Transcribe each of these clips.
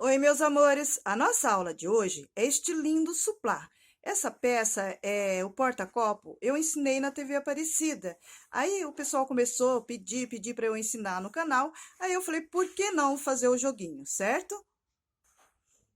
Oi, meus amores! A nossa aula de hoje é este lindo suplá. Essa peça é o porta-copo, eu ensinei na TV Aparecida. Aí o pessoal começou a pedir para eu ensinar no canal. Aí eu falei, por que não fazer o joguinho, certo?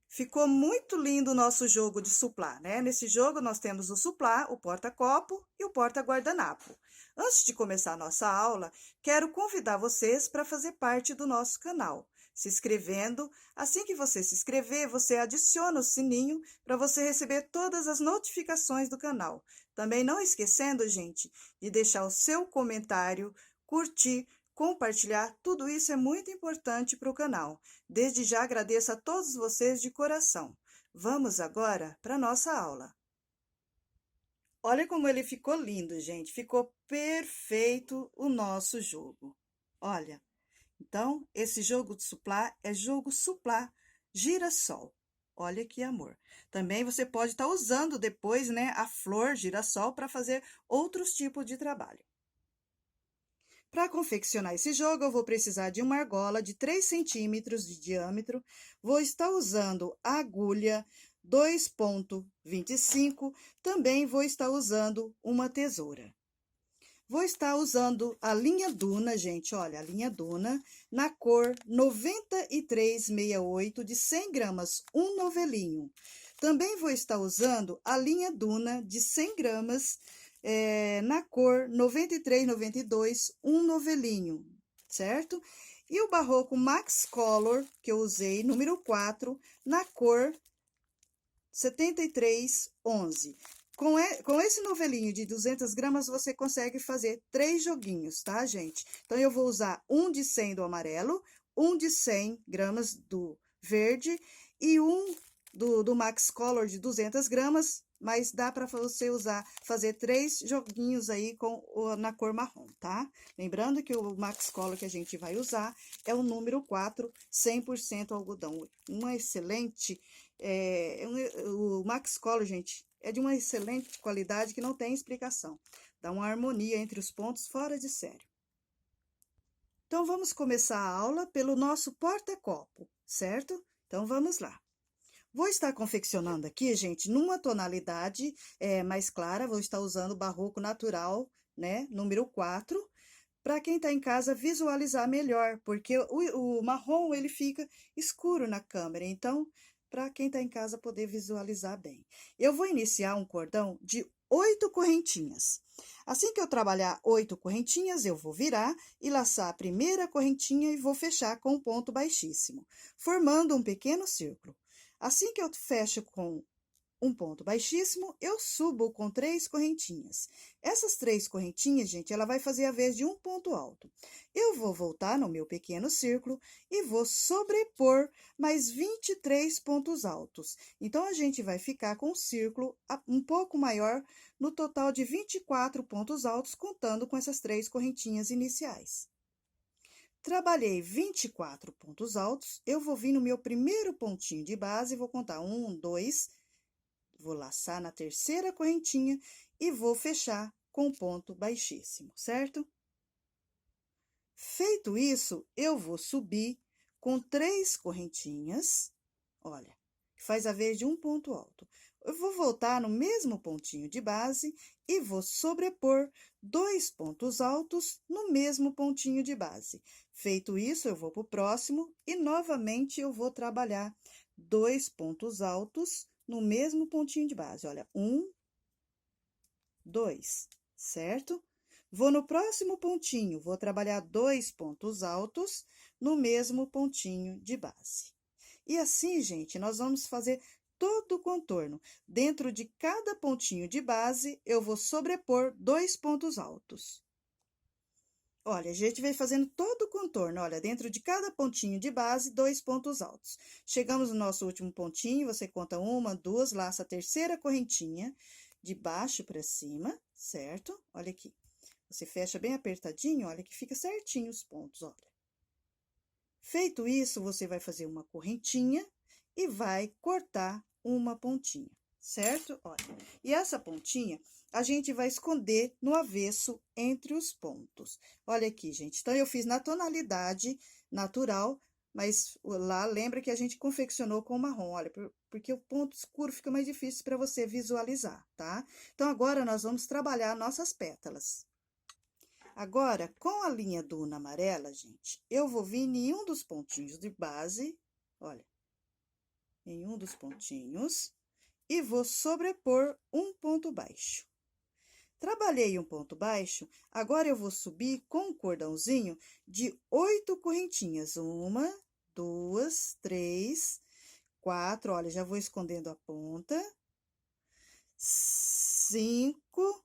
Ficou muito lindo o nosso jogo de suplá, né? Nesse jogo nós temos o suplá, o porta-copo e o porta-guardanapo. Antes de começar a nossa aula, quero convidar vocês para fazer parte do nosso canal, se inscrevendo. Assim que você se inscrever, você adiciona o sininho para você receber todas as notificações do canal. Também não esquecendo, gente, de deixar o seu comentário, curtir, compartilhar, tudo isso é muito importante para o canal. Desde já agradeço a todos vocês de coração. Vamos agora para a nossa aula. Olha como ele ficou lindo, gente. Ficou perfeito o nosso jogo. Olha, então, esse jogo de suplá é jogo suplá girassol. Olha que amor. Também você pode estar usando depois, né, a flor girassol para fazer outros tipos de trabalho. Para confeccionar esse jogo, eu vou precisar de uma argola de 3 centímetros de diâmetro. Vou estar usando a agulha 2,25. Também vou estar usando uma tesoura. Vou estar usando a linha Duna, gente, olha, a linha Duna, na cor 9368 de 100 gramas, um novelinho. Também vou estar usando a linha Duna de 100 gramas, na cor 9392, um novelinho, certo? E o Barroco Max Color, que eu usei, número 4, na cor 7311. Com esse novelinho de 200 gramas, você consegue fazer 3 joguinhos, tá, gente? Então, eu vou usar um de 100 do amarelo, um de 100 gramas do verde e um do Max Color de 200 gramas, mas dá para você fazer 3 joguinhos aí na cor marrom, tá? Lembrando que o Max Color que a gente vai usar é o número 4, 100% algodão. Uma excelente... o Max Color, gente, é de uma excelente qualidade que não tem explicação. Dá uma harmonia entre os pontos fora de sério. Então, vamos começar a aula pelo nosso porta-copo, certo? Então, vamos lá. Vou estar confeccionando aqui, gente, numa tonalidade mais clara. Vou estar usando o Barroco Natural, né, número 4. Para quem está em casa visualizar melhor, porque o marrom ele fica escuro na câmera, então, para quem está em casa poder visualizar bem. Eu vou iniciar um cordão de 8 correntinhas. Assim que eu trabalhar 8 correntinhas, eu vou virar e laçar a primeira correntinha e vou fechar com um ponto baixíssimo, formando um pequeno círculo. Assim que eu fecho com um ponto baixíssimo, eu subo com 3 correntinhas. Essas 3 correntinhas, gente, ela vai fazer a vez de um ponto alto. Eu vou voltar no meu pequeno círculo e vou sobrepor mais 23 pontos altos. Então, a gente vai ficar com um círculo um pouco maior, no total de 24 pontos altos, contando com essas 3 correntinhas iniciais. Trabalhei 24 pontos altos, eu vou vir no meu primeiro pontinho de base, vou contar 1, 2, vou laçar na terceira correntinha e vou fechar com ponto baixíssimo, certo? Feito isso, eu vou subir com 3 correntinhas, olha, que faz a vez de um ponto alto. Eu vou voltar no mesmo pontinho de base e vou sobrepor 2 pontos altos no mesmo pontinho de base. Feito isso, eu vou para o próximo e novamente eu vou trabalhar 2 pontos altos no mesmo pontinho de base. Olha, 1, 2, certo? Vou no próximo pontinho, vou trabalhar 2 pontos altos no mesmo pontinho de base. E assim, gente, nós vamos fazer todo o contorno. Dentro de cada pontinho de base, eu vou sobrepor 2 pontos altos. Olha, a gente vai fazendo todo o contorno, olha, dentro de cada pontinho de base, 2 pontos altos. Chegamos no nosso último pontinho, você conta 1, 2, laça a terceira correntinha, de baixo para cima, certo? Olha aqui. Você fecha bem apertadinho, olha que fica certinho os pontos, olha. Feito isso, você vai fazer uma correntinha e vai cortar uma pontinha, certo? Olha, e essa pontinha a gente vai esconder no avesso entre os pontos. Olha aqui, gente. Então, eu fiz na tonalidade natural, mas lá lembra que a gente confeccionou com marrom, olha, porque o ponto escuro fica mais difícil para você visualizar, tá? Então, agora nós vamos trabalhar nossas pétalas. Agora, com a linha duna amarela, gente, eu vou vir em um dos pontinhos de base, olha, em um dos pontinhos, e vou sobrepor um ponto baixo. Trabalhei um ponto baixo, agora eu vou subir com um cordãozinho de 8 correntinhas. 1, 2, 3, 4, olha, já vou escondendo a ponta. 5,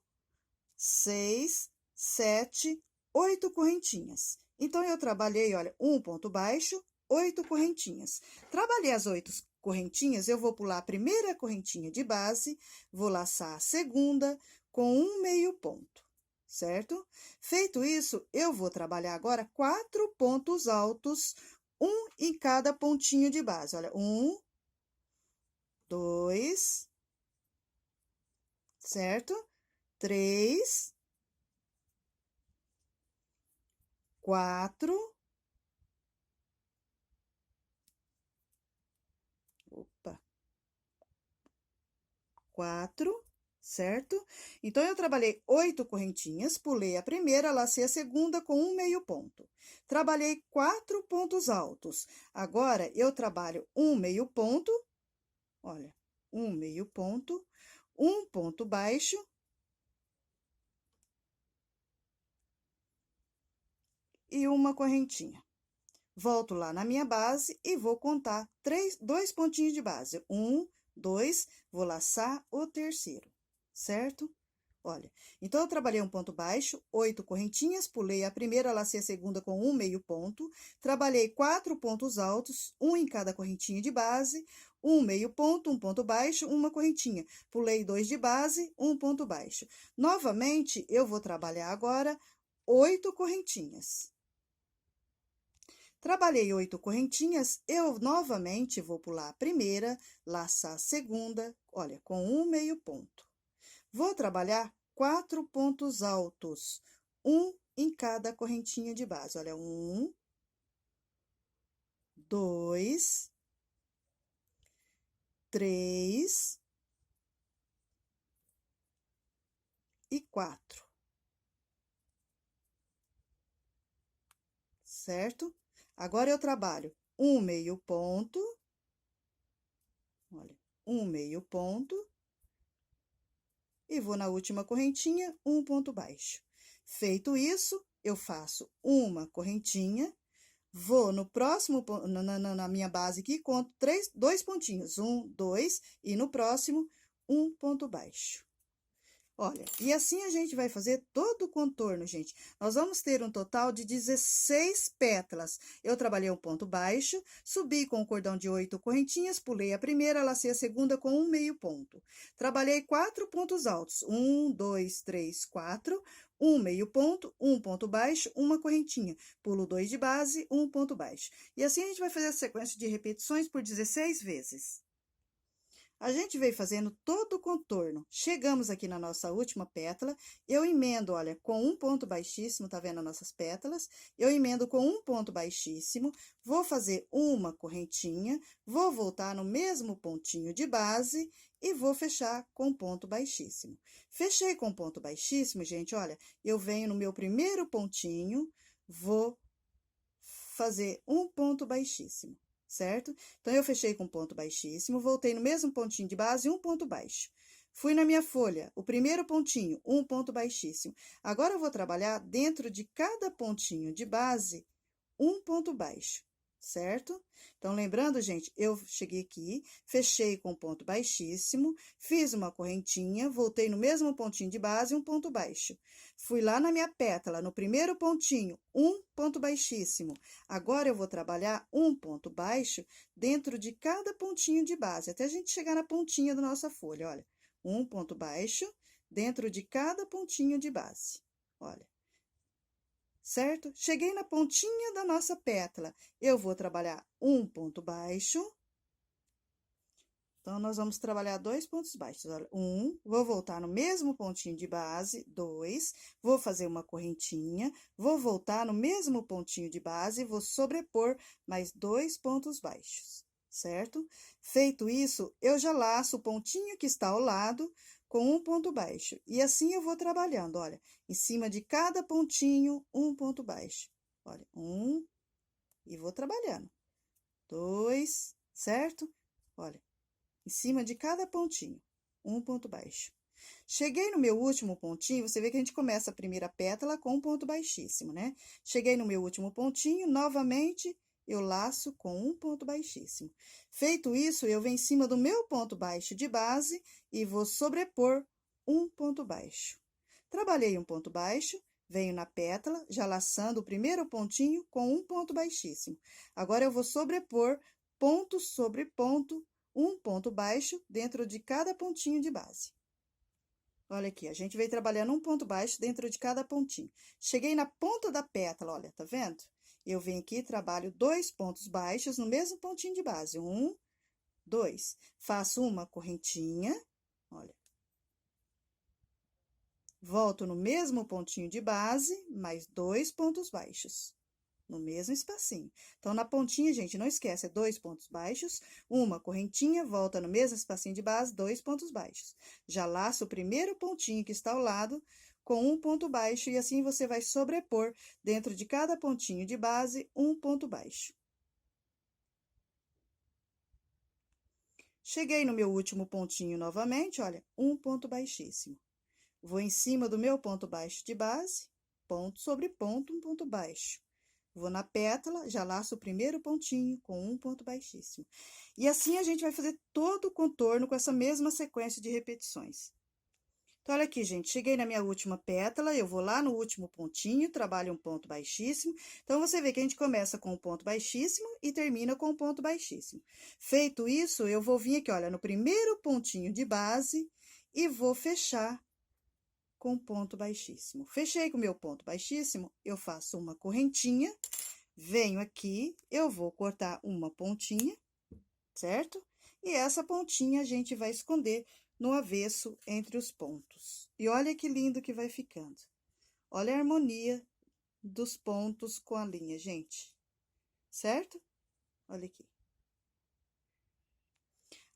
6, 7, 8 correntinhas. Então, eu trabalhei, olha, um ponto baixo, 8 correntinhas. Trabalhei as 8 correntinhas, eu vou pular a primeira correntinha de base, vou laçar a segunda com um meio ponto, certo? Feito isso, eu vou trabalhar agora 4 pontos altos, um em cada pontinho de base. Olha, 1, 2, certo? 3, 4, opa, 4, certo? Então, eu trabalhei 8 correntinhas, pulei a primeira, lacei a segunda com um meio ponto. Trabalhei 4 pontos altos. Agora, eu trabalho um meio ponto, olha, um meio ponto, um ponto baixo e uma correntinha. Volto lá na minha base e vou contar 2 pontinhos de base. 1, 2, vou laçar o terceiro, certo? Olha, então, eu trabalhei um ponto baixo, 8 correntinhas, pulei a primeira, lacei a segunda com um meio ponto, trabalhei 4 pontos altos, um em cada correntinha de base, um meio ponto, um ponto baixo, uma correntinha. Pulei 2 de base, um ponto baixo. Novamente, eu vou trabalhar agora 8 correntinhas. Trabalhei 8 correntinhas, eu novamente vou pular a primeira, laçar a segunda, olha, com um meio ponto. Vou trabalhar 4 pontos altos, um em cada correntinha de base. Olha, 1, 2, 3 e 4, certo? Agora, eu trabalho um meio ponto, olha, um meio ponto, e vou na última correntinha, um ponto baixo. Feito isso, eu faço uma correntinha, vou no próximo, na minha base aqui, conto 2 pontinhos, 1, 2, e no próximo, um ponto baixo. Olha, e assim a gente vai fazer todo o contorno, gente. Nós vamos ter um total de 16 pétalas. Eu trabalhei um ponto baixo, subi com o cordão de 8 correntinhas, pulei a primeira, lacei a segunda com um meio ponto. Trabalhei 4 pontos altos, 1, 2, 3, 4, um meio ponto, um ponto baixo, uma correntinha. Pulo 2 de base, um ponto baixo. E assim a gente vai fazer a sequência de repetições por 16 vezes. A gente veio fazendo todo o contorno. Chegamos aqui na nossa última pétala, eu emendo, olha, com um ponto baixíssimo, tá vendo as nossas pétalas? Eu emendo com um ponto baixíssimo, vou fazer uma correntinha, vou voltar no mesmo pontinho de base e vou fechar com ponto baixíssimo. Fechei com ponto baixíssimo, gente, olha, eu venho no meu primeiro pontinho, vou fazer um ponto baixíssimo, certo? Então, eu fechei com ponto baixíssimo, voltei no mesmo pontinho de base, um ponto baixo. Fui na minha folha, o primeiro pontinho, um ponto baixíssimo. Agora, eu vou trabalhar dentro de cada pontinho de base, um ponto baixo, certo? Então, lembrando, gente, eu cheguei aqui, fechei com ponto baixíssimo, fiz uma correntinha, voltei no mesmo pontinho de base, um ponto baixo. Fui lá na minha pétala, no primeiro pontinho, um ponto baixíssimo. Agora, eu vou trabalhar um ponto baixo dentro de cada pontinho de base, até a gente chegar na pontinha da nossa folha, olha. Um ponto baixo dentro de cada pontinho de base, olha. Certo? Cheguei na pontinha da nossa pétala, eu vou trabalhar um ponto baixo, Então, nós vamos trabalhar 2 pontos baixos. Olha, vou voltar no mesmo pontinho de base, 2, vou fazer uma correntinha, vou voltar no mesmo pontinho de base, vou sobrepor mais 2 pontos baixos, certo? Feito isso, eu já laço o pontinho que está ao lado com um ponto baixo. E assim eu vou trabalhando, olha, em cima de cada pontinho, um ponto baixo. Olha, e vou trabalhando. 2, certo? Olha, em cima de cada pontinho, um ponto baixo. Cheguei no meu último pontinho, você vê que a gente começa a primeira pétala com um ponto baixíssimo, né? Cheguei no meu último pontinho, novamente, eu laço com um ponto baixíssimo. Feito isso, eu venho em cima do meu ponto baixo de base e vou sobrepor um ponto baixo. Trabalhei um ponto baixo, venho na pétala, já laçando o primeiro pontinho com um ponto baixíssimo. Agora, eu vou sobrepor ponto sobre ponto, um ponto baixo dentro de cada pontinho de base. Olha aqui, a gente veio trabalhando um ponto baixo dentro de cada pontinho. Cheguei na ponta da pétala, olha, tá vendo? Eu venho aqui, trabalho 2 pontos baixos no mesmo pontinho de base. 1, 2. Faço uma correntinha, olha. Volto no mesmo pontinho de base, mais 2 pontos baixos, no mesmo espacinho. Então, na pontinha, gente, não esquece, é 2 pontos baixos, uma correntinha, volta no mesmo espacinho de base, 2 pontos baixos. Já laço o primeiro pontinho que está ao lado com um ponto baixo, e assim você vai sobrepor dentro de cada pontinho de base, um ponto baixo. Cheguei no meu último pontinho novamente, olha, um ponto baixíssimo. Vou em cima do meu ponto baixo de base, ponto sobre ponto, um ponto baixo. Vou na pétala, já laço o primeiro pontinho com um ponto baixíssimo. E assim a gente vai fazer todo o contorno com essa mesma sequência de repetições. Então, olha aqui, gente, cheguei na minha última pétala, eu vou lá no último pontinho, trabalho um ponto baixíssimo. Então, você vê que a gente começa com um ponto baixíssimo e termina com um ponto baixíssimo. Feito isso, eu vou vir aqui, olha, no primeiro pontinho de base e vou fechar com ponto baixíssimo. Fechei com o meu ponto baixíssimo, eu faço uma correntinha, venho aqui, eu vou cortar uma pontinha, certo? E essa pontinha a gente vai esconder no avesso entre os pontos. E olha que lindo que vai ficando. Olha a harmonia dos pontos com a linha, gente. Certo? Olha aqui.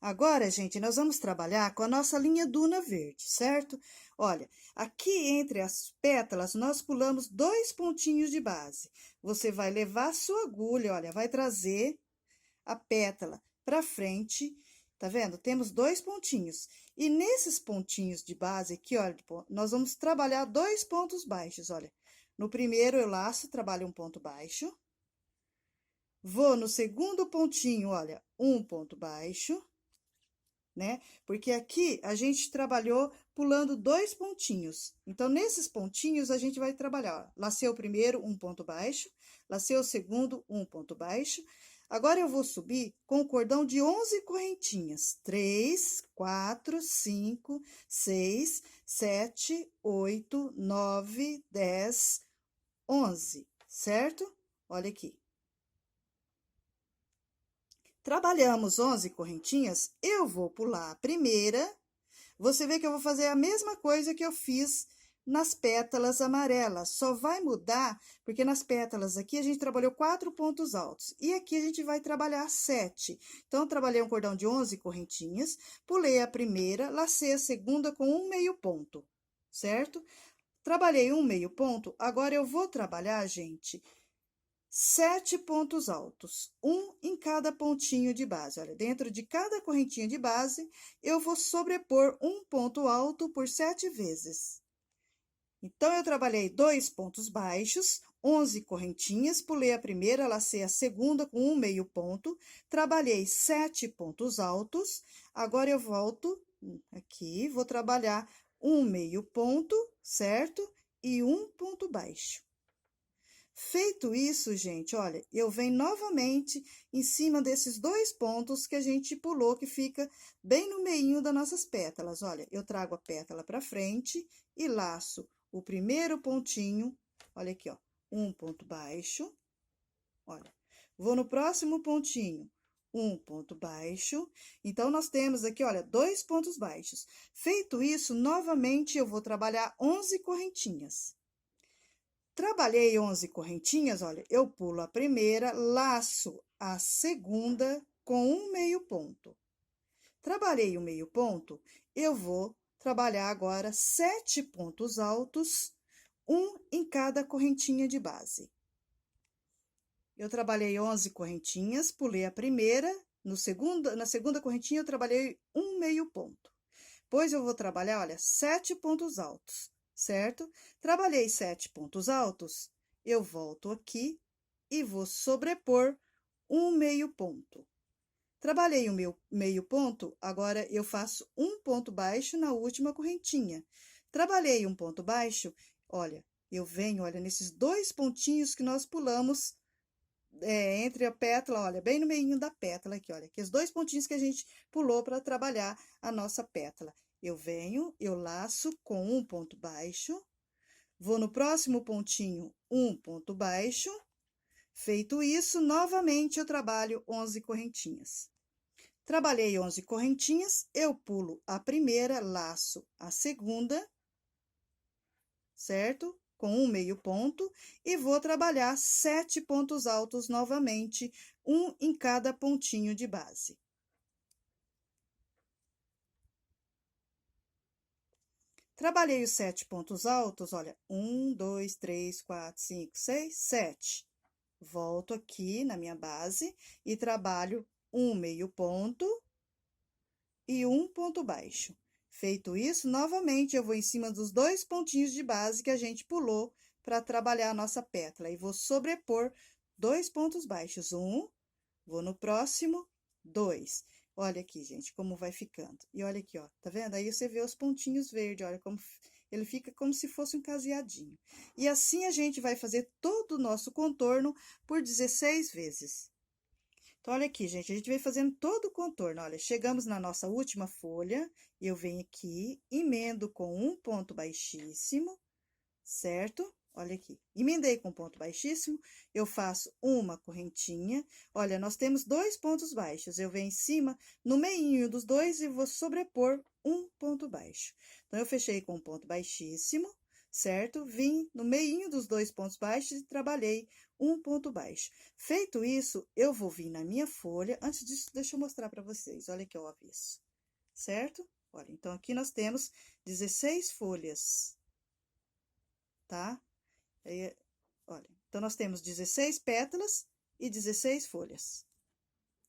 Agora, gente, nós vamos trabalhar com a nossa linha duna verde, certo? Olha, aqui entre as pétalas, nós pulamos 2 pontinhos de base. Você vai levar a sua agulha, olha, vai trazer a pétala para frente, tá vendo? Temos 2 pontinhos. E nesses pontinhos de base aqui, olha, nós vamos trabalhar 2 pontos baixos, olha. No primeiro, eu laço, trabalho um ponto baixo. Vou no segundo pontinho, olha, um ponto baixo, né? Porque aqui a gente trabalhou pulando 2 pontinhos. Então, nesses pontinhos, a gente vai trabalhar, ó, lacei o primeiro, um ponto baixo, lacei o segundo, um ponto baixo. Agora, eu vou subir com o cordão de 11 correntinhas. 3, 4, 5, 6, 7, 8, 9, 10, 11, certo? Olha aqui. Trabalhamos 11 correntinhas, eu vou pular a primeira. Você vê que eu vou fazer a mesma coisa que eu fiz nas pétalas amarelas, só vai mudar, porque nas pétalas aqui a gente trabalhou 4 pontos altos, e aqui a gente vai trabalhar 7. Então, eu trabalhei um cordão de 11 correntinhas, pulei a primeira, lacei a segunda com um meio ponto, certo? Trabalhei um meio ponto, agora eu vou trabalhar, gente, 7 pontos altos, um em cada pontinho de base. Olha, dentro de cada correntinha de base, eu vou sobrepor um ponto alto por 7 vezes. Então, eu trabalhei 2 pontos baixos, 11 correntinhas, pulei a primeira, lacei a segunda com um meio ponto, trabalhei 7 pontos altos, agora eu volto aqui, vou trabalhar um meio ponto, certo? E um ponto baixo. Feito isso, gente, olha, eu venho novamente em cima desses 2 pontos que a gente pulou, que fica bem no meinho das nossas pétalas. Olha, eu trago a pétala para frente e laço o primeiro pontinho, olha aqui, ó, um ponto baixo, olha. Vou no próximo pontinho, um ponto baixo. Então, nós temos aqui, olha, 2 pontos baixos. Feito isso, novamente, eu vou trabalhar 11 correntinhas. Trabalhei 11 correntinhas, olha, eu pulo a primeira, laço a segunda com um meio ponto. Trabalhei o meio ponto, eu vou trabalhar agora 7 pontos altos, um em cada correntinha de base. Eu trabalhei 11 correntinhas, pulei a primeira, na segunda correntinha eu trabalhei um meio ponto. Depois eu vou trabalhar, olha, 7 pontos altos, certo? Trabalhei 7 pontos altos, eu volto aqui e vou sobrepor um meio ponto. Trabalhei o meu meio ponto, agora eu faço um ponto baixo na última correntinha. Trabalhei um ponto baixo, olha, eu venho, olha, nesses 2 pontinhos que nós pulamos entre a pétala, olha, bem no meio da pétala aqui, olha, que os 2 pontinhos que a gente pulou para trabalhar a nossa pétala. Eu venho, eu laço com um ponto baixo, vou no próximo pontinho, um ponto baixo. Feito isso, novamente eu trabalho 11 correntinhas. Trabalhei 11 correntinhas, eu pulo a primeira, laço a segunda, certo? Com um meio ponto, e vou trabalhar 7 pontos altos novamente, um em cada pontinho de base. Trabalhei os 7 pontos altos, olha, 1, 2, 3, 4, 5, 6, 7. Volto aqui na minha base e trabalho um meio ponto e um ponto baixo. Feito isso, novamente, eu vou em cima dos 2 pontinhos de base que a gente pulou para trabalhar a nossa pétala. E vou sobrepor 2 pontos baixos. Um, vou no próximo, 2. Olha aqui, gente, como vai ficando. E olha aqui, ó, tá vendo? Aí você vê os pontinhos verdes, olha como ele fica como se fosse um caseadinho. E assim a gente vai fazer todo o nosso contorno por 16 vezes. Então, olha aqui, gente, a gente vem fazendo todo o contorno. Olha, chegamos na nossa última folha, eu venho aqui, emendo com um ponto baixíssimo, certo? Olha aqui, emendei com ponto baixíssimo, eu faço uma correntinha. Olha, nós temos 2 pontos baixos, eu venho em cima, no meinho dos 2 e vou sobrepor um ponto baixo. Então, eu fechei com um ponto baixíssimo, certo? Vim no meinho dos 2 pontos baixos e trabalhei um ponto baixo. Feito isso, eu vou vir na minha folha. Antes disso, deixa eu mostrar para vocês. Olha aqui o avesso, certo? Olha, então, aqui nós temos 16 folhas, tá? Aí, olha, então, nós temos 16 pétalas e 16 folhas.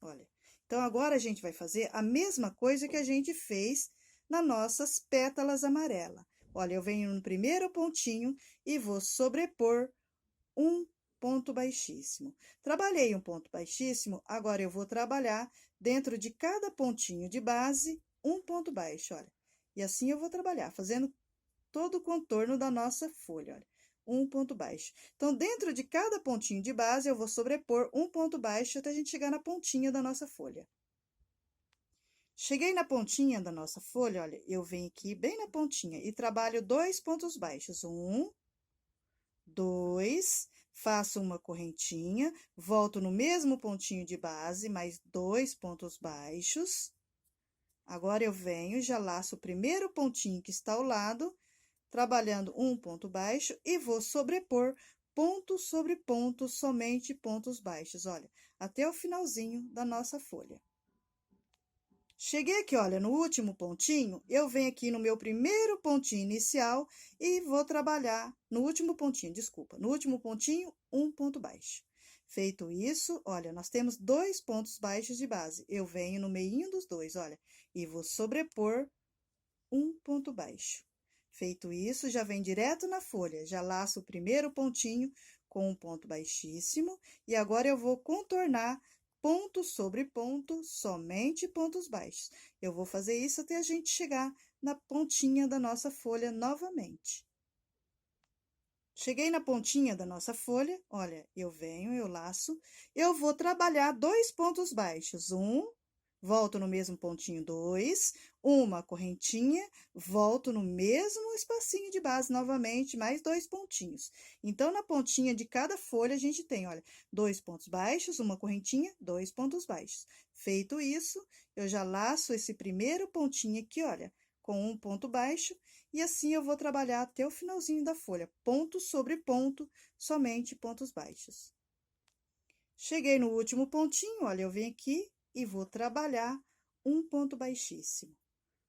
Olha, então, agora a gente vai fazer a mesma coisa que a gente fez nas nossas pétalas amarelas. Olha, eu venho no primeiro pontinho e vou sobrepor um ponto baixíssimo. Trabalhei um ponto baixíssimo, agora eu vou trabalhar dentro de cada pontinho de base um ponto baixo, olha. E assim eu vou trabalhar, fazendo todo o contorno da nossa folha, olha. Um ponto baixo. Então, dentro de cada pontinho de base, eu vou sobrepor um ponto baixo até a gente chegar na pontinha da nossa folha. Cheguei na pontinha da nossa folha, olha, eu venho aqui bem na pontinha e trabalho 2 pontos baixos. 1, 2, faço uma correntinha, volto no mesmo pontinho de base, mais 2 pontos baixos. Agora, eu venho, já laço o primeiro pontinho que está ao lado, trabalhando um ponto baixo, e vou sobrepor ponto sobre ponto, somente pontos baixos, olha, até o finalzinho da nossa folha. Cheguei aqui, olha, no último pontinho, eu venho aqui no meu primeiro pontinho inicial e vou trabalhar no último pontinho, desculpa, no último pontinho, um ponto baixo. Feito isso, olha, nós temos 2 pontos baixos de base. Eu venho no meinho dos 2, olha, e vou sobrepor um ponto baixo. Feito isso, já vem direto na folha, já laço o primeiro pontinho com um ponto baixíssimo, e agora eu vou contornar ponto sobre ponto, somente pontos baixos. Eu vou fazer isso até a gente chegar na pontinha da nossa folha novamente. Cheguei na pontinha da nossa folha, olha, eu venho, eu laço, eu vou trabalhar 2 pontos baixos. Um, volto no mesmo pontinho 2, uma correntinha, volto no mesmo espacinho de base novamente, mais 2 pontinhos. Então, na pontinha de cada folha, a gente tem, olha, 2 pontos baixos, uma correntinha, 2 pontos baixos. Feito isso, eu já laço esse primeiro pontinho aqui, olha, com um ponto baixo, e assim eu vou trabalhar até o finalzinho da folha, ponto sobre ponto, somente pontos baixos. Cheguei no último pontinho, olha, eu venho aqui e vou trabalhar um ponto baixíssimo,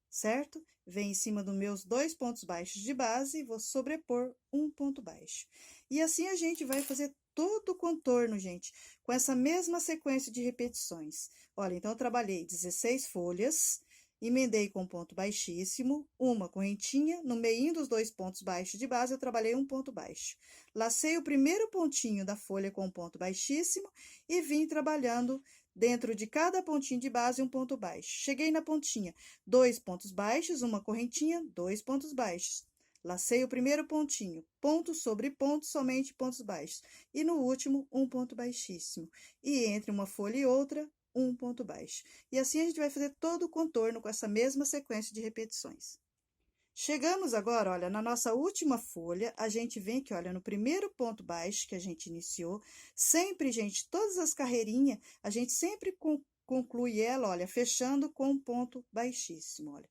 certo? Venho em cima dos meus 2 pontos baixos de base e vou sobrepor um ponto baixo. E assim a gente vai fazer todo o contorno, gente, com essa mesma sequência de repetições. Olha, então eu trabalhei 16 folhas, emendei com ponto baixíssimo, uma correntinha, no meio dos 2 pontos baixos de base eu trabalhei um ponto baixo. Lacei o primeiro pontinho da folha com ponto baixíssimo e vim trabalhando dentro de cada pontinho de base um ponto baixo. Cheguei na pontinha, 2 pontos baixos, uma correntinha, 2 pontos baixos. Lacei o primeiro pontinho, ponto sobre ponto, somente pontos baixos. E no último, um ponto baixíssimo. E entre uma folha e outra, um ponto baixo. E assim a gente vai fazer todo o contorno com essa mesma sequência de repetições. Chegamos agora, olha, na nossa última folha, a gente vem aqui, olha, no primeiro ponto baixo que a gente iniciou. Sempre, gente, todas as carreirinhas, a gente sempre conclui ela, olha, fechando com um ponto baixíssimo, olha.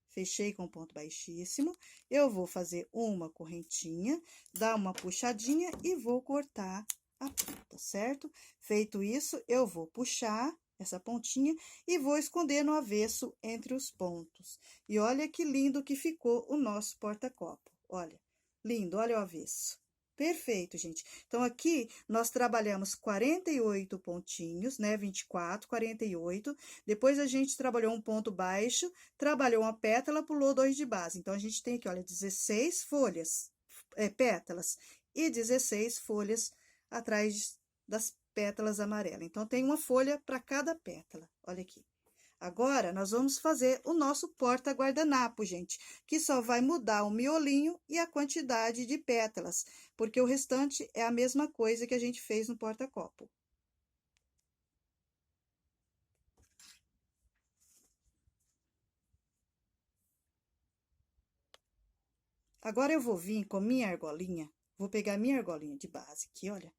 Fechei com ponto baixíssimo, eu vou fazer uma correntinha, dar uma puxadinha e vou cortar a ponta, certo? Feito isso, eu vou puxar essa pontinha e vou esconder no avesso entre os pontos. E olha que lindo que ficou o nosso porta-copo. Olha, lindo, olha o avesso. Perfeito, gente. Então, aqui nós trabalhamos 48 pontinhos, né? 24, 48. Depois, a gente trabalhou um ponto baixo, trabalhou uma pétala, pulou 2 de base. Então, a gente tem aqui, olha, 16 folhas, pétalas, e 16 folhas atrás das pétalas amarelas. Então, tem uma folha para cada pétala. Olha aqui. Agora, nós vamos fazer o nosso porta-guardanapo, gente, que só vai mudar o miolinho e a quantidade de pétalas, porque o restante é a mesma coisa que a gente fez no porta-copo. Agora, eu vou vir com minha argolinha, vou pegar minha argolinha de base aqui, olha.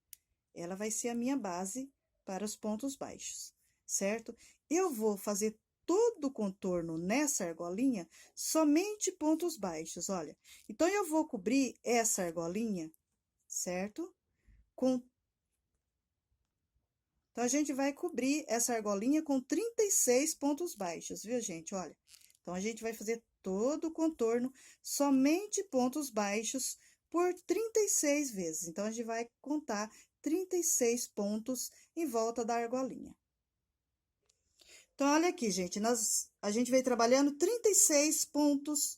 Ela vai ser a minha base para os pontos baixos, certo? Eu vou fazer todo o contorno nessa argolinha, somente pontos baixos, olha. Então, eu vou cobrir essa argolinha, certo? Então, a gente vai cobrir essa argolinha com 36 pontos baixos, viu, gente? Olha. Então, a gente vai fazer todo o contorno, somente pontos baixos, por 36 vezes. Então, a gente vai contar 36 pontos em volta da argolinha. Então, olha aqui, gente, a gente veio trabalhando 36 pontos,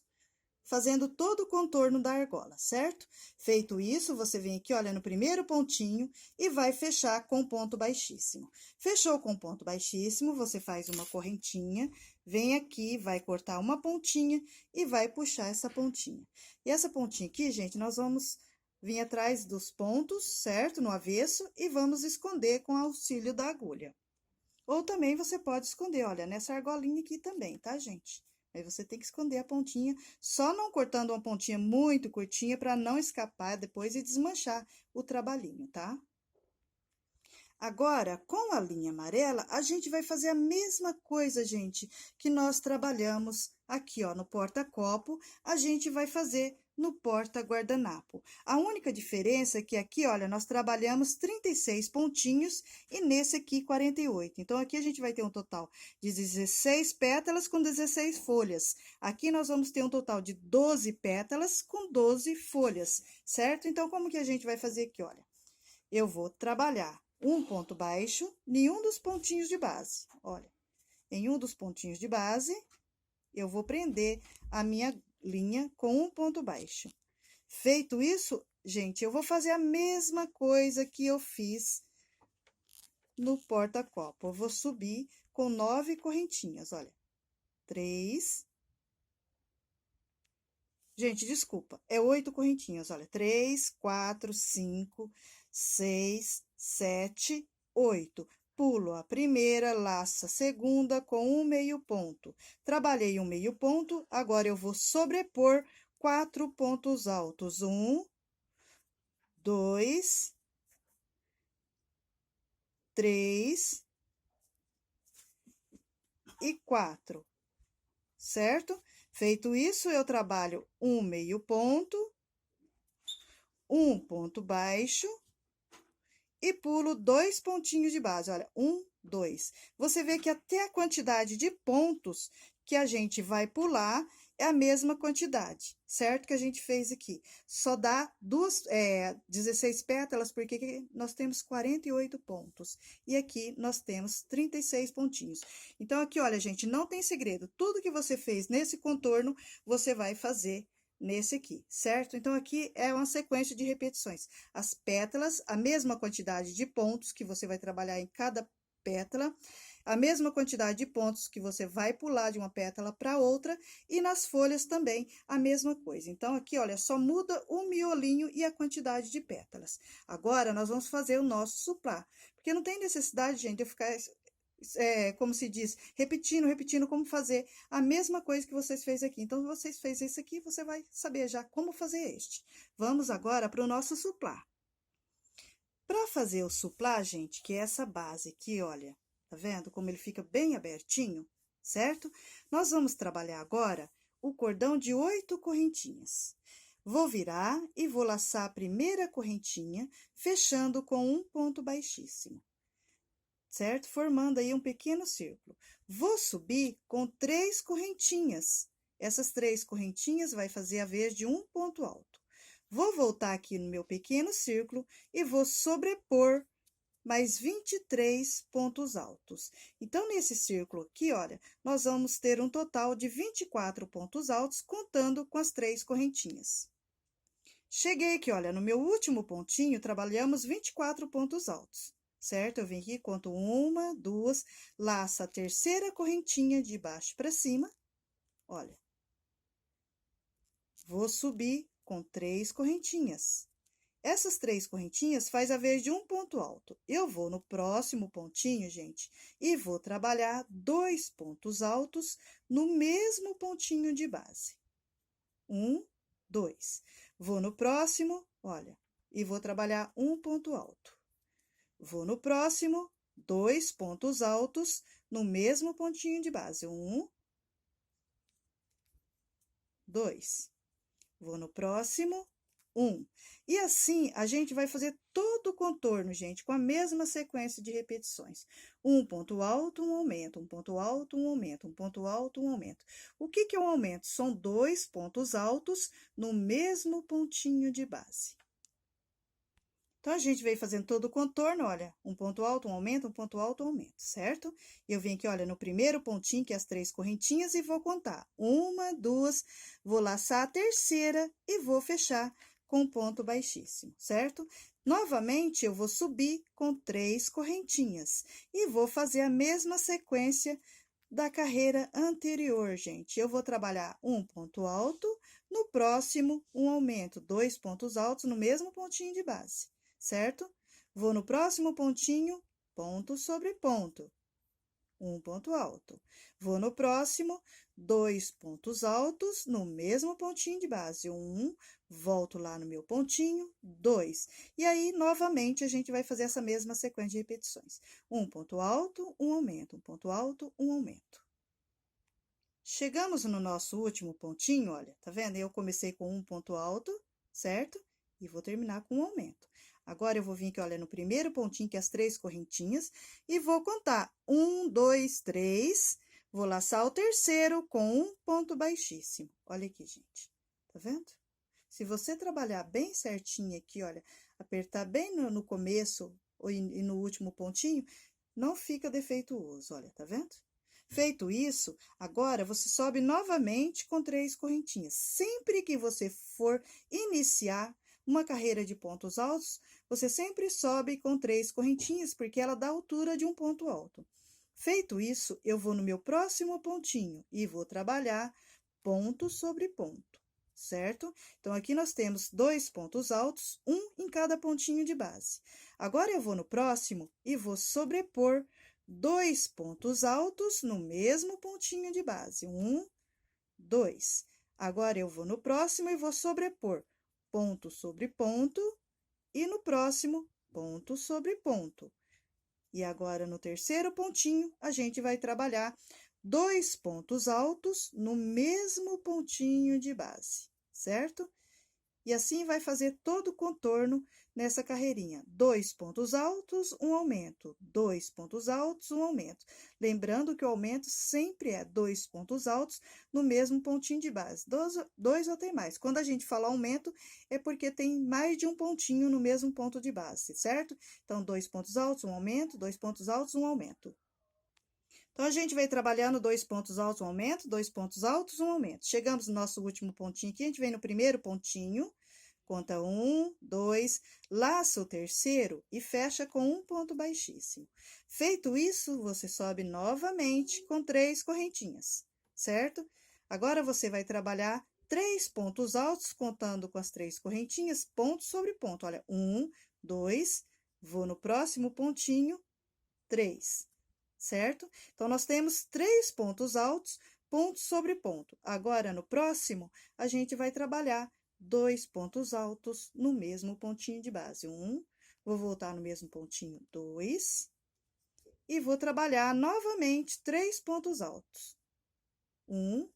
fazendo todo o contorno da argola, certo? Feito isso, você vem aqui, olha, no primeiro pontinho e vai fechar com ponto baixíssimo. Fechou com ponto baixíssimo, você faz uma correntinha, vem aqui, vai cortar uma pontinha e vai puxar essa pontinha. E essa pontinha aqui, gente, nós vamos vir atrás dos pontos, certo? No avesso, e vamos esconder com auxílio da agulha. Ou também você pode esconder, olha, nessa argolinha aqui também, tá, gente? Aí você tem que esconder a pontinha, só não cortando uma pontinha muito curtinha para não escapar depois e desmanchar o trabalhinho, tá? Agora, com a linha amarela, a gente vai fazer a mesma coisa, gente, que nós trabalhamos aqui, ó, no porta-copo, a gente vai fazer no porta-guardanapo. A única diferença é que aqui, olha, nós trabalhamos 36 pontinhos e nesse aqui 48. Então, aqui a gente vai ter um total de 16 pétalas com 16 folhas. Aqui nós vamos ter um total de 12 pétalas com 12 folhas, certo? Então, como que a gente vai fazer aqui, olha? Eu vou trabalhar um ponto baixo em um dos pontinhos de base. Olha, em um dos pontinhos de base, eu vou prender a minha linha com um ponto baixo. Feito isso, gente, eu vou fazer a mesma coisa que eu fiz no porta-copo. Eu vou subir com 9 correntinhas, olha. 3. Gente, desculpa, é 8 correntinhas, olha. 3, 4, 5, 6, 7, 8. pulo a primeira, laço a segunda com um meio ponto. Trabalhei um meio ponto, agora eu vou sobrepor 4 pontos altos. 1, 2, 3 e 4, certo? Feito isso, eu trabalho um meio ponto, um ponto baixo e pulo 2 pontinhos de base. Olha, 1, 2. Você vê que até a quantidade de pontos que a gente vai pular é a mesma quantidade, certo? Que a gente fez aqui. Só dá 16 pétalas, porque aqui nós temos 48 pontos. E aqui nós temos 36 pontinhos. Então, aqui, olha, gente, não tem segredo. Tudo que você fez nesse contorno, você vai fazer nesse aqui, certo? Então, aqui é uma sequência de repetições. As pétalas, a mesma quantidade de pontos que você vai trabalhar em cada pétala, a mesma quantidade de pontos que você vai pular de uma pétala para outra, e nas folhas também a mesma coisa. Então, aqui, olha, só muda o miolinho e a quantidade de pétalas. Agora, nós vamos fazer o nosso suplá, porque não tem necessidade, gente, de eu ficar como se diz, repetindo como fazer a mesma coisa que vocês fez aqui. Então, se vocês fez isso aqui, você vai saber já como fazer este. Vamos agora para o nosso suplá. Para fazer o suplá, gente, que é essa base aqui, olha, tá vendo como ele fica bem abertinho, certo? Nós vamos trabalhar agora o cordão de 8 correntinhas. Vou virar e vou laçar a primeira correntinha, fechando com um ponto baixíssimo, certo? Formando aí um pequeno círculo. Vou subir com 3 correntinhas. Essas 3 correntinhas vai fazer a vez de um ponto alto. Vou voltar aqui no meu pequeno círculo e vou sobrepor mais 23 pontos altos. Então, nesse círculo aqui, olha, nós vamos ter um total de 24 pontos altos, contando com as 3 correntinhas. Cheguei aqui, olha, no meu último pontinho, trabalhamos 24 pontos altos, certo? Eu venho aqui, conto 1, 2, laço a terceira correntinha de baixo para cima, olha. Vou subir com 3 correntinhas. Essas 3 correntinhas faz a vez de um ponto alto. Eu vou no próximo pontinho, gente, e vou trabalhar 2 pontos altos no mesmo pontinho de base. 1, 2. Vou no próximo, olha, e vou trabalhar um ponto alto. Vou no próximo, 2 pontos altos no mesmo pontinho de base. 1, 2. Vou no próximo, 1. E assim, a gente vai fazer todo o contorno, gente, com a mesma sequência de repetições. Um ponto alto, um aumento, um ponto alto, um aumento, um ponto alto, um aumento. O que é um aumento? São 2 pontos altos no mesmo pontinho de base. Então, a gente veio fazendo todo o contorno, olha, um ponto alto, um aumento, um ponto alto, um aumento, certo? Eu venho aqui, olha, no primeiro pontinho, que é as 3 correntinhas, e vou contar. 1, 2, vou laçar a terceira e vou fechar com um ponto baixíssimo, certo? Novamente, eu vou subir com 3 correntinhas e vou fazer a mesma sequência da carreira anterior, gente. Eu vou trabalhar um ponto alto, no próximo, um aumento, 2 pontos altos no mesmo pontinho de base, certo? Vou no próximo pontinho, ponto sobre ponto, um ponto alto. Vou no próximo, 2 pontos altos no mesmo pontinho de base, volto lá no meu pontinho, 2. E aí, novamente, a gente vai fazer essa mesma sequência de repetições. Um ponto alto, um aumento, um ponto alto, um aumento. Chegamos no nosso último pontinho, olha, tá vendo? Eu comecei com um ponto alto, certo? E vou terminar com um aumento. Agora, eu vou vir aqui, olha, no primeiro pontinho, que é as 3 correntinhas, e vou contar 1, 2, 3, vou laçar o terceiro com um ponto baixíssimo. Olha aqui, gente, tá vendo? Se você trabalhar bem certinho aqui, olha, apertar bem no começo e no último pontinho, não fica defeituoso, olha, tá vendo? Feito isso, agora você sobe novamente com 3 correntinhas. Sempre que você for iniciar uma carreira de pontos altos, você sempre sobe com 3 correntinhas, porque ela dá a altura de um ponto alto. Feito isso, eu vou no meu próximo pontinho e vou trabalhar ponto sobre ponto. certo? Então, aqui nós temos 2 pontos altos, um em cada pontinho de base. Agora, eu vou no próximo e vou sobrepor 2 pontos altos no mesmo pontinho de base. 1, 2. Agora, eu vou no próximo e vou sobrepor ponto sobre ponto, e no próximo, ponto sobre ponto. E agora, no terceiro pontinho, a gente vai trabalhar 2 pontos altos no mesmo pontinho de base, certo? E assim vai fazer todo o contorno nessa carreirinha. 2 pontos altos, um aumento. 2 pontos altos, um aumento. Lembrando que o aumento sempre é 2 pontos altos no mesmo pontinho de base. Dois ou tem mais. Quando a gente fala aumento, é porque tem mais de um pontinho no mesmo ponto de base, certo? Então, 2 pontos altos, um aumento. 2 pontos altos, um aumento. Então, a gente vai trabalhando 2 pontos altos, um aumento, 2 pontos altos, um aumento. Chegamos no nosso último pontinho aqui, a gente vem no primeiro pontinho, conta 1, 2, laça o terceiro e fecha com um ponto baixíssimo. Feito isso, você sobe novamente com 3 correntinhas, certo? Agora, você vai trabalhar 3 pontos altos, contando com as 3 correntinhas, ponto sobre ponto. Olha, 1, 2, vou no próximo pontinho, 3. Certo? Então, nós temos 3 pontos altos, ponto sobre ponto. Agora, no próximo, a gente vai trabalhar 2 pontos altos no mesmo pontinho de base. 1, vou voltar no mesmo pontinho, 2, e vou trabalhar novamente 3 pontos altos. 1,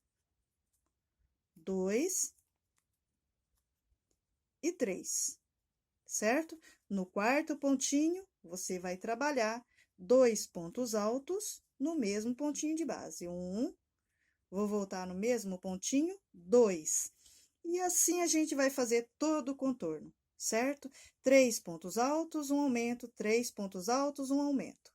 2 e 3, certo? No quarto pontinho, você vai trabalhar 2 pontos altos no mesmo pontinho de base. 1, vou voltar no mesmo pontinho, 2. E assim a gente vai fazer todo o contorno, certo? 3 pontos altos, um aumento, 3 pontos altos, um aumento.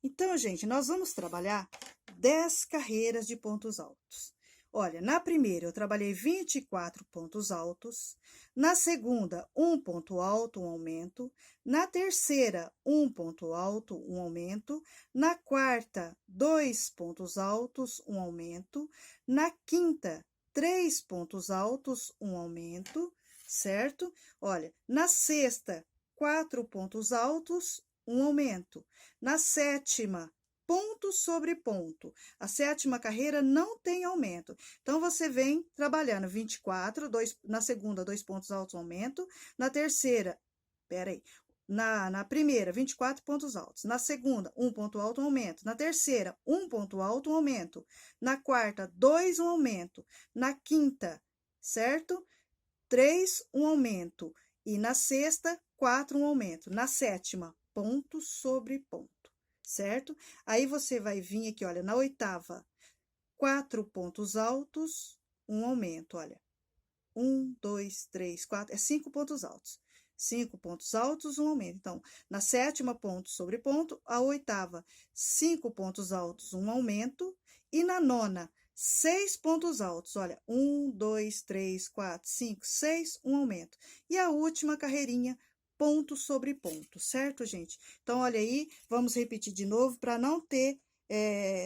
Então, gente, nós vamos trabalhar 10 carreiras de pontos altos. Olha, na primeira eu trabalhei 24 pontos altos, na segunda, um ponto alto, um aumento, na terceira, um ponto alto, um aumento, na quarta, 2 pontos altos, um aumento, na quinta, 3 pontos altos, um aumento, certo? Olha, na sexta, 4 pontos altos, um aumento. Na sétima, ponto sobre ponto. A sétima carreira não tem aumento. Então, você vem trabalhando 24, na segunda, 2 pontos altos, um aumento. Na terceira, na primeira, 24 pontos altos. Na segunda, 1 ponto alto, um aumento. Na terceira, 1 ponto alto, um aumento. Na quarta, 2, um aumento. Na quinta, certo? 3, um aumento. E na sexta, 4, um aumento. Na sétima, ponto sobre ponto, certo? Aí, você vai vir aqui, olha, na oitava, 4 pontos altos, um aumento, olha. 1, 2, 3, 4, 5 pontos altos. 5 pontos altos, um aumento. Então, na sétima, ponto sobre ponto, a oitava, 5 pontos altos, um aumento. E na nona, 6 pontos altos, olha, 1, 2, 3, 4, 5, 6, um aumento. E a última carreirinha, ponto sobre ponto, certo, gente? Então, olha aí, vamos repetir de novo para não ter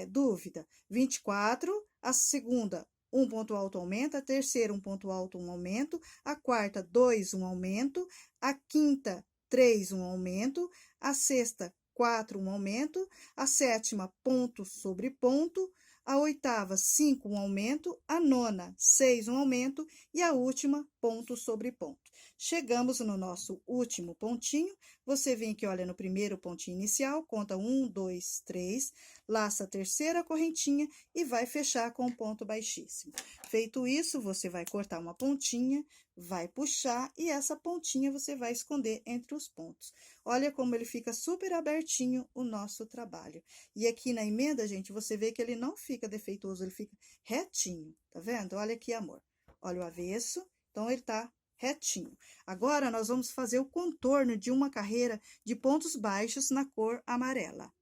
dúvida. 24, a segunda, 1 ponto alto, aumenta, a terceira, 1 ponto alto, um aumento, a quarta, 2, um aumento, a quinta, 3, um aumento, a sexta, 4, um aumento, a sétima, ponto sobre ponto, a oitava, 5, um aumento, a nona, 6, um aumento, e a última, ponto sobre ponto. Chegamos no nosso último pontinho, você vem aqui, olha, no primeiro pontinho inicial, conta 1, 2, 3, laça a terceira correntinha e vai fechar com um ponto baixíssimo. Feito isso, você vai cortar uma pontinha, vai puxar e essa pontinha você vai esconder entre os pontos. Olha como ele fica super abertinho o nosso trabalho. E aqui na emenda, gente, você vê que ele não fica defeituoso, ele fica retinho, tá vendo? Olha aqui, amor. Olha o avesso, então ele tá retinho. Agora, nós vamos fazer o contorno de uma carreira de pontos baixos na cor amarela.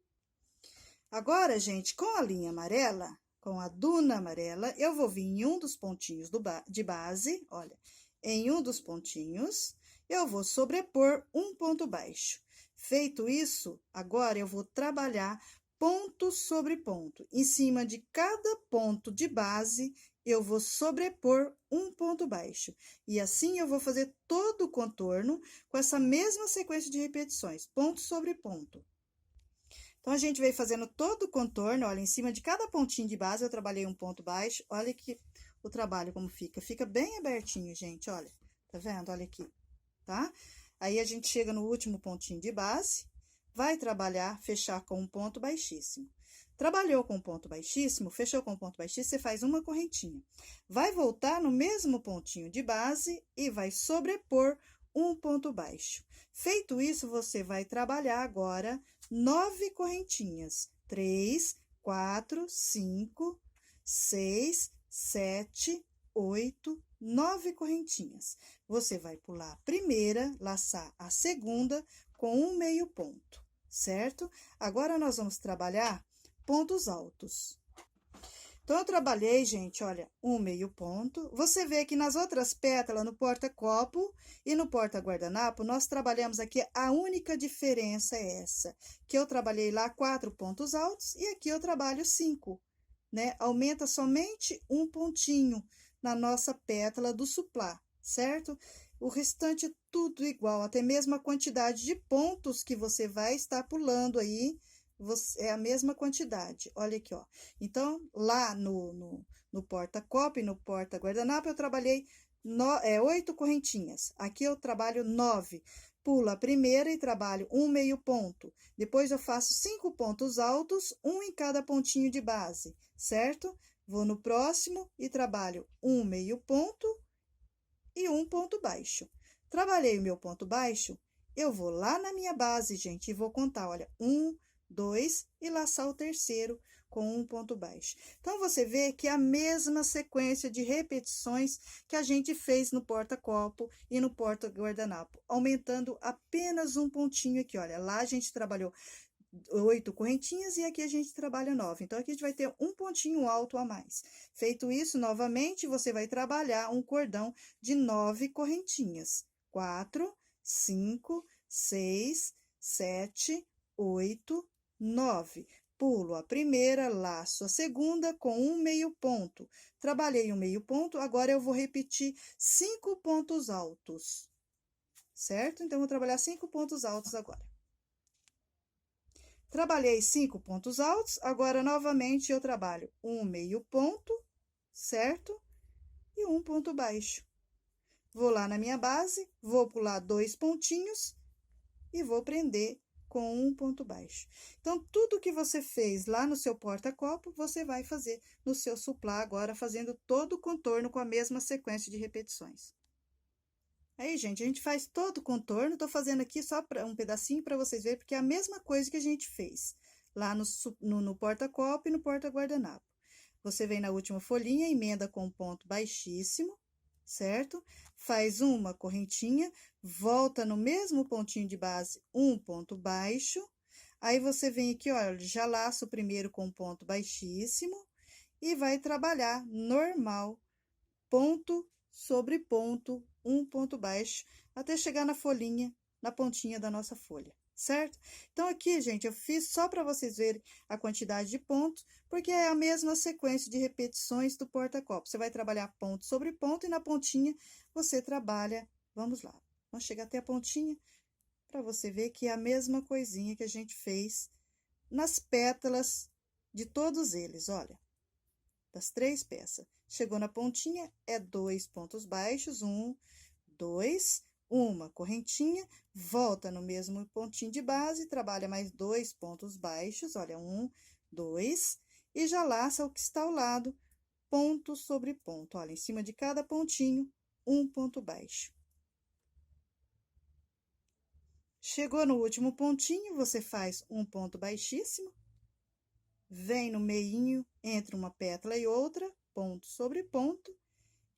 Agora, gente, com a linha amarela, com a duna amarela, eu vou vir em um dos pontinhos de base, olha, em um dos pontinhos, eu vou sobrepor um ponto baixo. Feito isso, agora eu vou trabalhar ponto sobre ponto. Em cima de cada ponto de base, eu vou sobrepor um ponto baixo. E assim eu vou fazer todo o contorno com essa mesma sequência de repetições, ponto sobre ponto. Então, a gente veio fazendo todo o contorno, olha, em cima de cada pontinho de base eu trabalhei um ponto baixo. Olha aqui o trabalho como fica. Fica bem abertinho, gente, olha. Tá vendo? Olha aqui, tá? Aí, a gente chega no último pontinho de base, vai trabalhar, fechar com um ponto baixíssimo. Trabalhou com ponto baixíssimo, fechou com ponto baixíssimo, você faz uma correntinha. Vai voltar no mesmo pontinho de base e vai sobrepor um ponto baixo. Feito isso, você vai trabalhar agora 9 correntinhas. 3, 4, 5, 6, 7, 8, 9 correntinhas. Você vai pular a primeira, laçar a segunda com um meio ponto, certo? Agora, nós vamos trabalhar pontos altos. Então, eu trabalhei, gente, olha, um meio ponto. Você vê que nas outras pétalas, no porta-copo e no porta-guardanapo, nós trabalhamos aqui, a única diferença é essa, que eu trabalhei lá 4 pontos altos e aqui eu trabalho 5, né? Aumenta somente um pontinho na nossa pétala do suplá, certo? O restante é tudo igual, até mesmo a quantidade de pontos que você vai estar pulando aí, é a mesma quantidade. Olha aqui, ó. Então, lá no porta-copo e no porta-guardanapo, eu trabalhei 8 correntinhas. Aqui eu trabalho 9. Pulo a primeira e trabalho um meio ponto. Depois, eu faço 5 pontos altos, um em cada pontinho de base, certo? Vou no próximo e trabalho um meio ponto e um ponto baixo. Trabalhei o meu ponto baixo, eu vou lá na minha base, gente, e vou contar, olha, 1, 2 e laçar o terceiro com um ponto baixo. Então, você vê que é a mesma sequência de repetições que a gente fez no porta-copo e no porta-guardanapo, aumentando apenas um pontinho aqui, olha, lá a gente trabalhou 8 correntinhas e aqui a gente trabalha 9. Então, aqui a gente vai ter um pontinho alto a mais. Feito isso, novamente, você vai trabalhar um cordão de 9 correntinhas. 4, 5, 6, 7, 8, 9. Pulo a primeira, laço a segunda com um meio ponto. Trabalhei um meio ponto, agora eu vou repetir 5 pontos altos, certo? Então, eu vou trabalhar 5 pontos altos agora. Trabalhei 5 pontos altos, agora, novamente, eu trabalho um meio ponto, certo? E um ponto baixo. Vou lá na minha base, vou pular 2 pontinhos e vou prender com um ponto baixo. Então, tudo que você fez lá no seu porta-copo, você vai fazer no seu suplá agora, fazendo todo o contorno com a mesma sequência de repetições. Aí, gente, a gente faz todo o contorno, tô fazendo aqui só um pedacinho para vocês verem, porque é a mesma coisa que a gente fez lá no porta-copo e no porta-guardanapo. Você vem na última folhinha, emenda com um ponto baixíssimo, certo? Faz uma correntinha, volta no mesmo pontinho de base, um ponto baixo. Aí, você vem aqui, olha, já laça o primeiro com um ponto baixíssimo e vai trabalhar normal, ponto sobre ponto, um ponto baixo, até chegar na folhinha, na pontinha da nossa folha, certo? Então, aqui, gente, eu fiz só para vocês verem a quantidade de pontos, porque é a mesma sequência de repetições do porta-copo. Você vai trabalhar ponto sobre ponto e na pontinha você trabalha, vamos lá, vamos chegar até a pontinha para você ver que é a mesma coisinha que a gente fez nas pétalas de todos eles, olha, das 3 peças. Chegou na pontinha, é 2 pontos baixos, 1, 2, uma correntinha, volta no mesmo pontinho de base, trabalha mais 2 pontos baixos, olha, 1, 2, e já laça o que está ao lado, ponto sobre ponto, olha, em cima de cada pontinho, um ponto baixo. Chegou no último pontinho, você faz um ponto baixíssimo, vem no meinho, entre uma pétala e outra, ponto sobre ponto,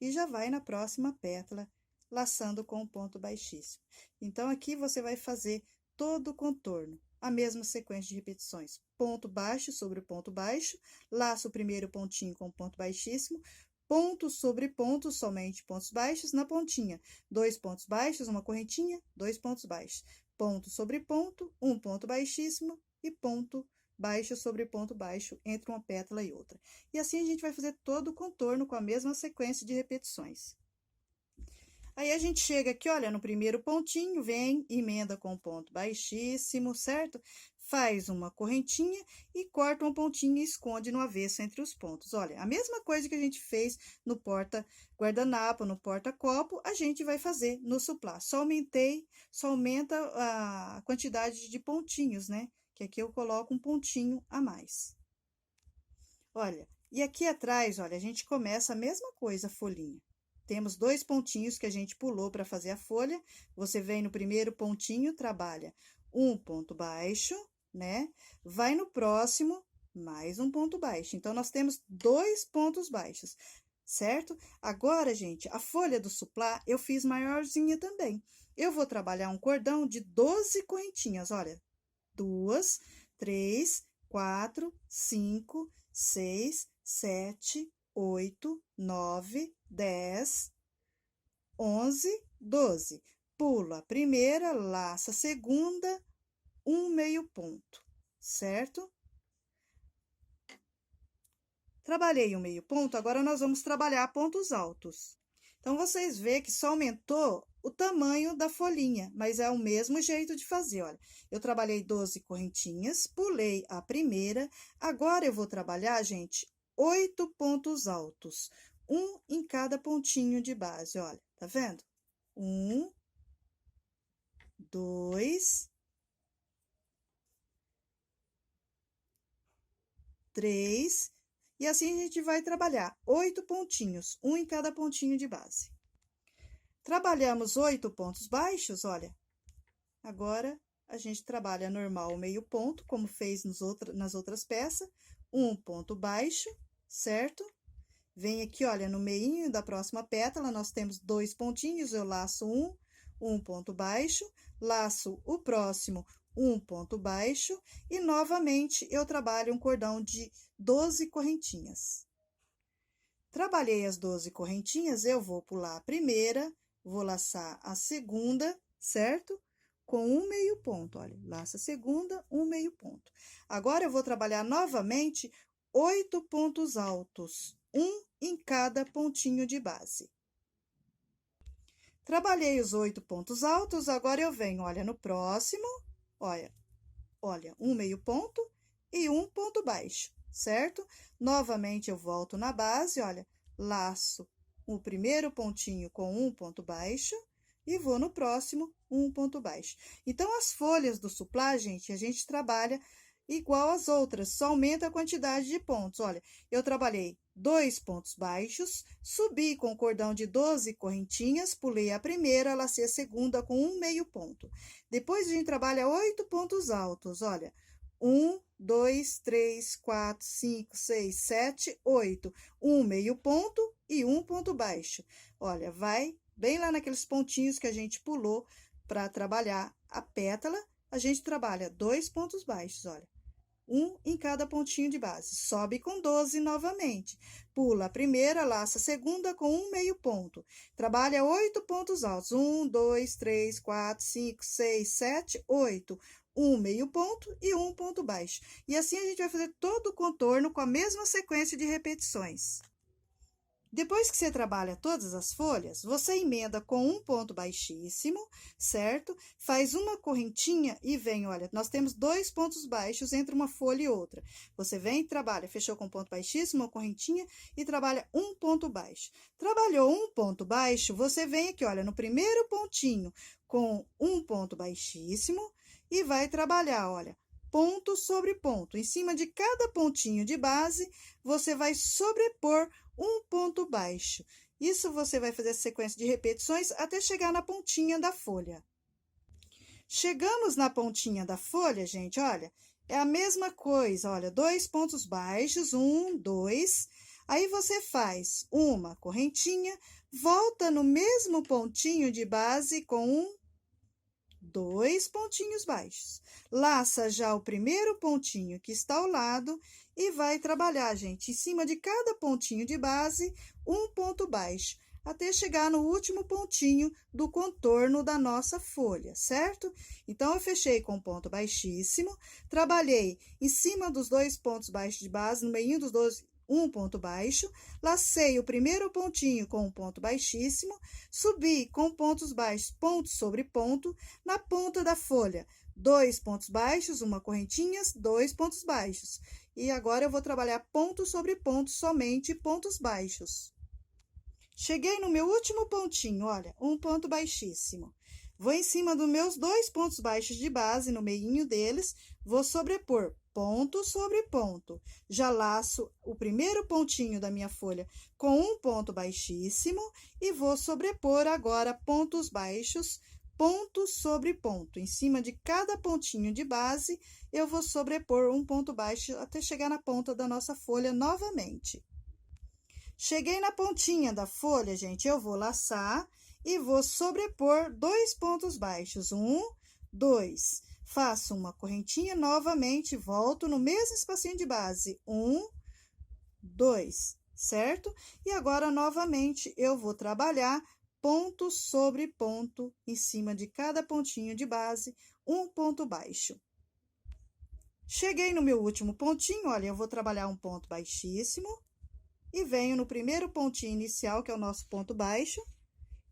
e já vai na próxima pétala, laçando com um ponto baixíssimo. Então, aqui você vai fazer todo o contorno, a mesma sequência de repetições. Ponto baixo sobre ponto baixo, laço o primeiro pontinho com ponto baixíssimo, ponto sobre ponto, somente pontos baixos, na pontinha, 2 pontos baixos, uma correntinha, 2 pontos baixos. Ponto sobre ponto, um ponto baixíssimo e ponto baixo sobre ponto baixo entre uma pétala e outra. E assim a gente vai fazer todo o contorno com a mesma sequência de repetições. Aí a gente chega aqui, olha, no primeiro pontinho, vem, emenda com ponto baixíssimo, certo? Faz uma correntinha e corta um pontinho e esconde no avesso entre os pontos. Olha, a mesma coisa que a gente fez no porta-guardanapo, no porta-copo, a gente vai fazer no suplá. Só aumenta a quantidade de pontinhos, né? Que aqui eu coloco um pontinho a mais. Olha, e aqui atrás, olha, a gente começa a mesma coisa, a folhinha. Temos 2 pontinhos que a gente pulou para fazer a folha. Você vem no primeiro pontinho, trabalha um ponto baixo, né? Vai no próximo, mais um ponto baixo. Então, nós temos 2 pontos baixos, certo? Agora, gente, a folha do suplá eu fiz maiorzinha também. Eu vou trabalhar um cordão de 12 correntinhas, olha. 2, 3, 4, 5, 6, 7, 8, 9, 10, 11, 12. Pulo a primeira, laço a segunda, um meio ponto, certo? Trabalhei um meio ponto, agora nós vamos trabalhar pontos altos. Então, vocês veem que só aumentou o tamanho da folhinha, mas é o mesmo jeito de fazer, olha. Eu trabalhei 12 correntinhas, pulei a primeira, agora eu vou trabalhar, gente, 8 pontos altos, um em cada pontinho de base, olha, tá vendo? 1, 2, 3, e assim a gente vai trabalhar 8 pontinhos, um em cada pontinho de base. Trabalhamos 8 pontos baixos, olha. Agora, a gente trabalha normal o meio ponto, como fez nas outras peças. Um ponto baixo, certo? Vem aqui, olha, no meinho da próxima pétala, nós temos 2 pontinhos, eu laço um ponto baixo, laço o próximo, um ponto baixo, e novamente eu trabalho um cordão de 12 correntinhas. Trabalhei as 12 correntinhas, eu vou pular a primeira, vou laçar a segunda, certo? Com um meio ponto, olha, laço a segunda, um meio ponto. Agora, eu vou trabalhar novamente 8 pontos altos, um em cada pontinho de base. Trabalhei os 8 pontos altos, agora eu venho, olha, no próximo, olha, um meio ponto e um ponto baixo, certo? Novamente, eu volto na base, olha, laço o primeiro pontinho com um ponto baixo e vou no próximo, um ponto baixo. Então, as folhas do suplá, gente, a gente trabalha igual às outras, só aumenta a quantidade de pontos. Olha, eu trabalhei 2 pontos baixos, subi com o cordão de 12 correntinhas, pulei a primeira, lacei a segunda com um meio ponto. Depois, a gente trabalha 8 pontos altos, olha. 1, 2, 3, 4, 5, 6, 7, 8. Um meio ponto e um ponto baixo. Olha, vai bem lá naqueles pontinhos que a gente pulou para trabalhar a pétala, a gente trabalha 2 pontos baixos, olha. Um em cada pontinho de base. Sobe com 12 novamente. Pula a primeira, laça a segunda com um meio ponto. Trabalha 8 pontos altos. 1, 2, 3, 4, 5, 6, 7, 8. Um meio ponto e um ponto baixo. E assim a gente vai fazer todo o contorno com a mesma sequência de repetições. Depois que você trabalha todas as folhas, você emenda com um ponto baixíssimo, certo? Faz uma correntinha e vem, olha, nós temos 2 pontos baixos entre uma folha e outra. Você vem e trabalha, fechou com ponto baixíssimo, uma correntinha e trabalha um ponto baixo. Trabalhou um ponto baixo, você vem aqui, olha, no primeiro pontinho com um ponto baixíssimo e vai trabalhar, olha, ponto sobre ponto. Em cima de cada pontinho de base, você vai sobrepor um ponto baixo. Isso você vai fazer a sequência de repetições até chegar na pontinha da folha. Chegamos na pontinha da folha, gente, olha, é a mesma coisa, olha, 2 pontos baixos, 1, 2. Aí, você faz uma correntinha, volta no mesmo pontinho de base com 2 pontinhos baixos. Laça já o primeiro pontinho que está ao lado e vai trabalhar, gente, em cima de cada pontinho de base, um ponto baixo, até chegar no último pontinho do contorno da nossa folha, certo? Então, eu fechei com ponto baixíssimo, trabalhei em cima dos 2 pontos baixos de base, no meio dos dois, um ponto baixo, lacei o primeiro pontinho com um ponto baixíssimo, subi com pontos baixos, ponto sobre ponto, na ponta da folha, 2 pontos baixos, uma correntinha, 2 pontos baixos. E agora eu vou trabalhar ponto sobre ponto, somente pontos baixos. Cheguei no meu último pontinho, olha, um ponto baixíssimo. Vou em cima dos meus 2 pontos baixos de base, no meinho deles, vou sobrepor ponto sobre ponto. Já laço o primeiro pontinho da minha folha com um ponto baixíssimo e vou sobrepor agora pontos baixos, ponto sobre ponto. Em cima de cada pontinho de base, eu vou sobrepor um ponto baixo até chegar na ponta da nossa folha novamente. Cheguei na pontinha da folha, gente, eu vou laçar e vou sobrepor 2 pontos baixos, 1, 2. Faço uma correntinha novamente, volto no mesmo espacinho de base, 1, 2, certo? E agora, novamente, eu vou trabalhar ponto sobre ponto, em cima de cada pontinho de base, um ponto baixo. Cheguei no meu último pontinho, olha, eu vou trabalhar um ponto baixíssimo, e venho no primeiro pontinho inicial, que é o nosso ponto baixo,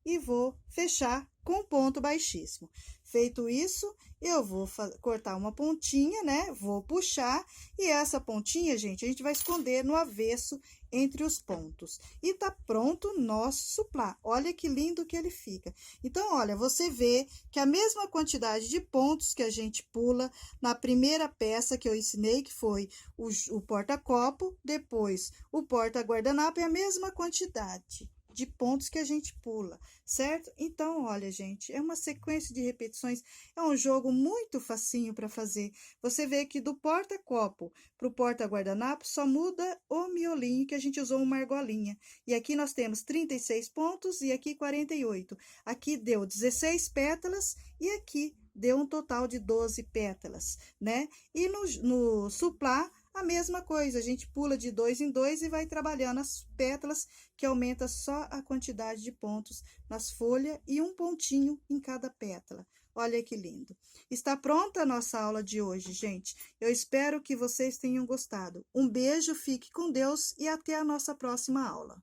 e vou fechar com ponto baixíssimo. Feito isso, eu vou cortar uma pontinha, né? Vou puxar, e essa pontinha, gente, a gente vai esconder no avesso entre os pontos. E tá pronto o nosso suplá. Olha que lindo que ele fica. Então, olha, você vê que a mesma quantidade de pontos que a gente pula na primeira peça que eu ensinei, que foi o porta-copo, depois o porta-guardanapo, é a mesma quantidade de pontos que a gente pula, certo? Então, olha, gente, é uma sequência de repetições, é um jogo muito facinho para fazer. Você vê que do porta-copo para o porta-guardanapo só muda o miolinho, que a gente usou uma argolinha. E aqui nós temos 36 pontos e aqui 48. Aqui deu 16 pétalas e aqui deu um total de 12 pétalas, né? E no suplá, a mesma coisa, a gente pula de 2 em 2 e vai trabalhando as pétalas, que aumenta só a quantidade de pontos nas folhas e um pontinho em cada pétala. Olha que lindo. Está pronta a nossa aula de hoje, gente. Eu espero que vocês tenham gostado. Um beijo, fique com Deus e até a nossa próxima aula.